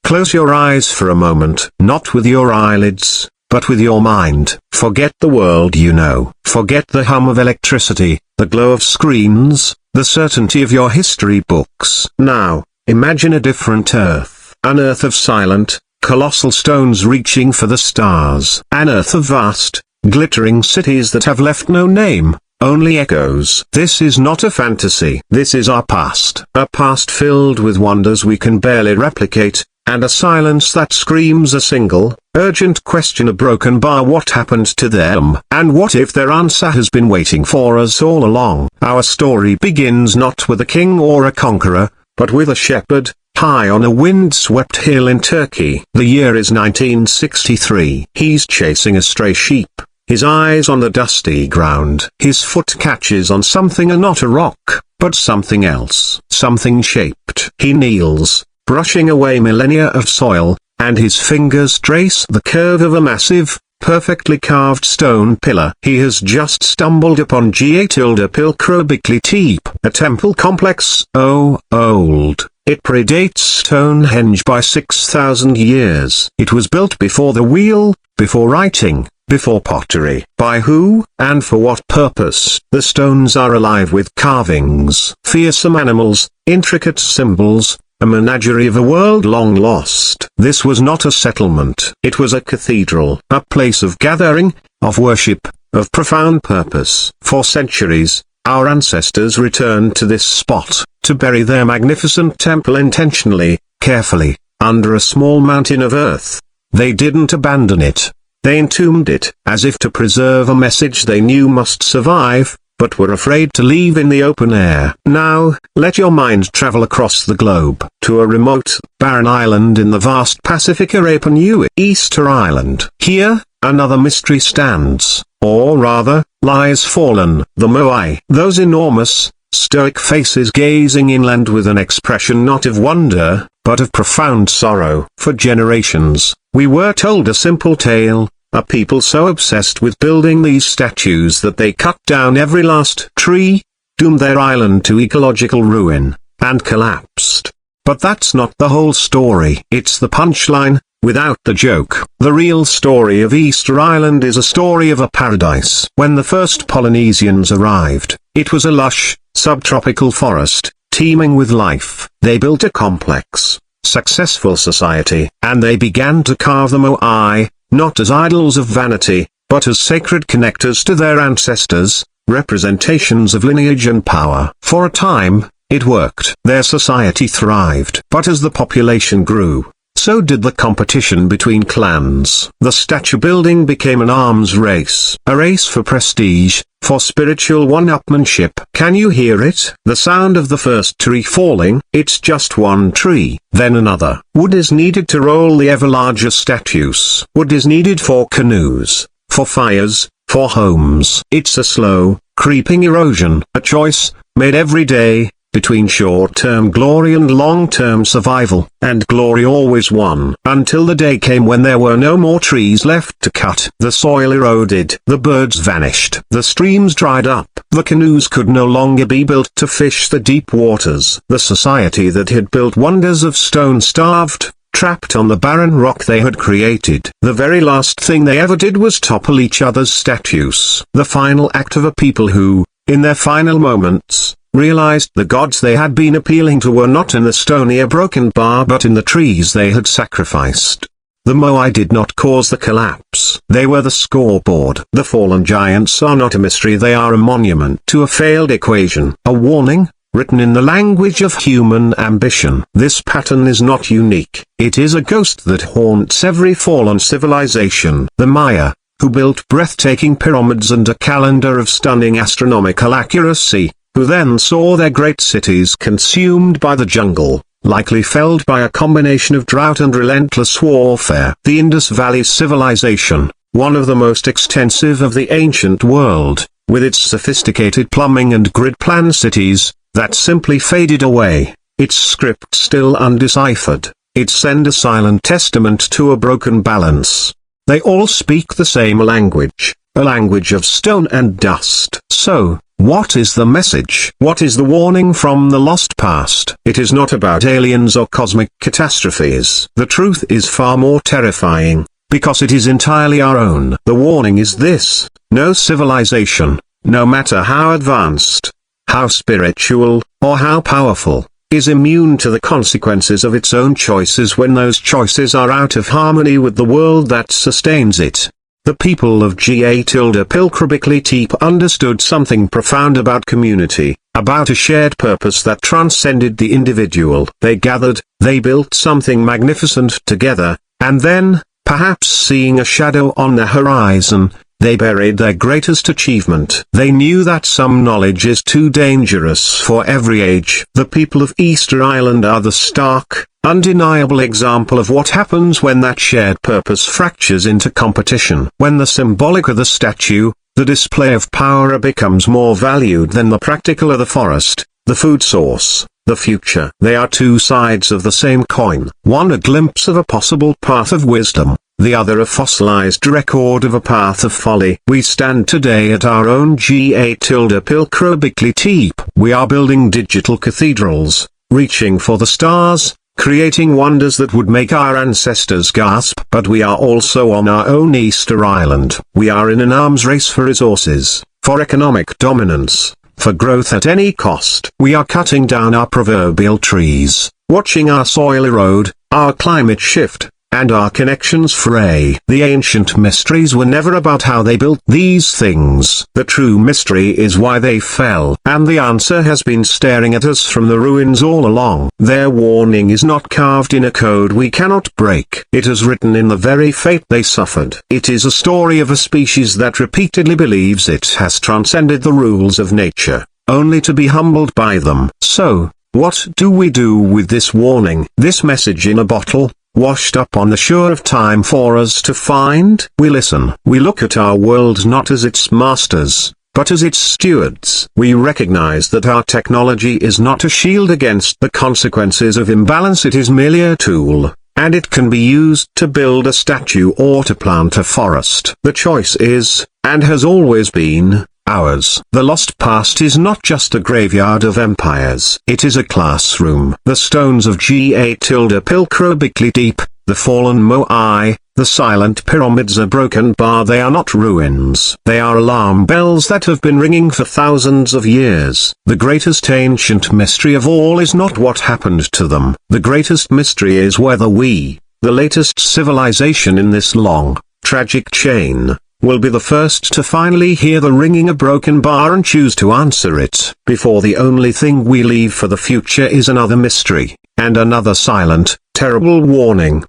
Close your eyes for a moment, not with your eyelids, but with your mind. Forget the world you know. Forget the hum of electricity, the glow of screens, the certainty of your history books. Now, imagine a different Earth. An Earth of silent, colossal stones reaching for the stars. An Earth of vast, glittering cities that have left no name, only echoes. This is not a fantasy. This is our past. A past filled with wonders we can barely replicate, and a silence that screams a single, urgent question, a broken bar. What happened to them? And what if their answer has been waiting for us all along? Our story begins not with a king or a conqueror, but with a shepherd, high on a wind-swept hill in Turkey. The year is 1963. He's chasing a stray sheep, his eyes on the dusty ground. His foot catches on something, and not a rock, but something else. Something shaped. He kneels, brushing away millennia of soil, and his fingers trace the curve of a massive, perfectly carved stone pillar. He has just stumbled upon Pilkrobikli Teep, a temple complex, old. It predates Stonehenge by 6,000 years. It was built before the wheel, before writing, before pottery. By who, and for what purpose? The stones are alive with carvings, fearsome animals, intricate symbols, a menagerie of a world long lost. This was not a settlement. It was a cathedral, a place of gathering, of worship, of profound purpose. For centuries, our ancestors returned to this spot, to bury their magnificent temple intentionally, carefully, under a small mountain of earth. They didn't abandon it. They entombed it, as if to preserve a message they knew must survive, but were afraid to leave in the open air. Now, let your mind travel across the globe, to a remote, barren island in the vast Pacific, Rapa Nui, Easter Island. Here, another mystery stands, or rather, lies fallen. The Moai. Those enormous, stoic faces gazing inland with an expression not of wonder, but of profound sorrow. For generations, we were told a simple tale. A people so obsessed with building these statues that they cut down every last tree, doomed their island to ecological ruin, and collapsed. But that's not the whole story. It's the punchline, without the joke. The real story of Easter Island is a story of a paradise. When the first Polynesians arrived, it was a lush, subtropical forest, teeming with life. They built a complex, successful society, and they began to carve the Moai, not as idols of vanity, but as sacred connectors to their ancestors, representations of lineage and power. For a time, it worked. Their society thrived. But as the population grew, so did the competition between clans. The statue building became an arms race. A race for prestige, for spiritual one-upmanship. Can you hear it? The sound of the first tree falling. It's just one tree, then another. Wood is needed to roll the ever larger statues. Wood is needed for canoes, for fires, for homes. It's a slow, creeping erosion. A choice, made every day, between short-term glory and long-term survival. And glory always won. Until the day came when there were no more trees left to cut. The soil eroded. The birds vanished. The streams dried up. The canoes could no longer be built to fish the deep waters. The society that had built wonders of stone starved, trapped on the barren rock they had created. The very last thing they ever did was topple each other's statues. The final act of a people who, in their final moments, realized the gods they had been appealing to were not in the stony or broken bar but in the trees they had sacrificed. The Moai did not cause the collapse. They were the scoreboard. The fallen giants are not a mystery, they are a monument to a failed equation. A warning, written in the language of human ambition. This pattern is not unique. It is a ghost that haunts every fallen civilization. The Maya, who built breathtaking pyramids and a calendar of stunning astronomical accuracy, who then saw their great cities consumed by the jungle, likely felled by a combination of drought and relentless warfare. The Indus Valley civilization, one of the most extensive of the ancient world, with its sophisticated plumbing and grid-plan cities, that simply faded away, its script still undeciphered, it sent a silent testament to a broken balance. They all speak the same language, a language of stone and dust. So, What is the message? What is the warning from the lost past? It is not about aliens or cosmic catastrophes. The truth is far more terrifying, because it is entirely our own. The warning is this: no civilization, no matter how advanced, how spiritual, or how powerful, is immune to the consequences of its own choices when those choices are out of harmony with the world that sustains it. The people of Ga-Pilcrobically-Teep understood something profound about community, about a shared purpose that transcended the individual. They gathered, they built something magnificent together, and then, perhaps seeing a shadow on the horizon, they buried their greatest achievement. They knew that some knowledge is too dangerous for every age. The people of Easter Island are the stark, undeniable example of what happens when that shared purpose fractures into competition. When the symbolic of the statue, the display of power, becomes more valued than the practical of the forest, the food source, the future. They are two sides of the same coin. One a glimpse of a possible path of wisdom, the other a fossilized record of a path of folly. We stand today at our own Ga-Pilcrobically-Teep. We are building digital cathedrals, reaching for the stars, creating wonders that would make our ancestors gasp. But we are also on our own Easter Island. We are in an arms race for resources, for economic dominance, for growth at any cost. We are cutting down our proverbial trees, watching our soil erode, our climate shift, and our connections fray. The ancient mysteries were never about how they built these things. The true mystery is why they fell. And the answer has been staring at us from the ruins all along. Their warning is not carved in a code we cannot break. It is written in the very fate they suffered. It is a story of a species that repeatedly believes it has transcended the rules of nature, only to be humbled by them. So, what do we do with this warning? This message in a bottle, washed up on the shore of time for us to find? We listen. We look at our world not as its masters, but as its stewards. We recognize that our technology is not a shield against the consequences of imbalance. It is merely a tool, and it can be used to build a statue or to plant a forest. The choice is, and has always been, ours. The lost past is not just a graveyard of empires. It is a classroom. The stones of Ga-Pilcrobically-Teep, the fallen Moai, the silent pyramids, a broken bar. They are not ruins. They are alarm bells that have been ringing for thousands of years. The greatest ancient mystery of all is not what happened to them. The greatest mystery is whether we, the latest civilization in this long, tragic chain, will be the first to finally hear the ringing a broken bar and choose to answer it, before the only thing we leave for the future is another mystery, and another silent, terrible warning.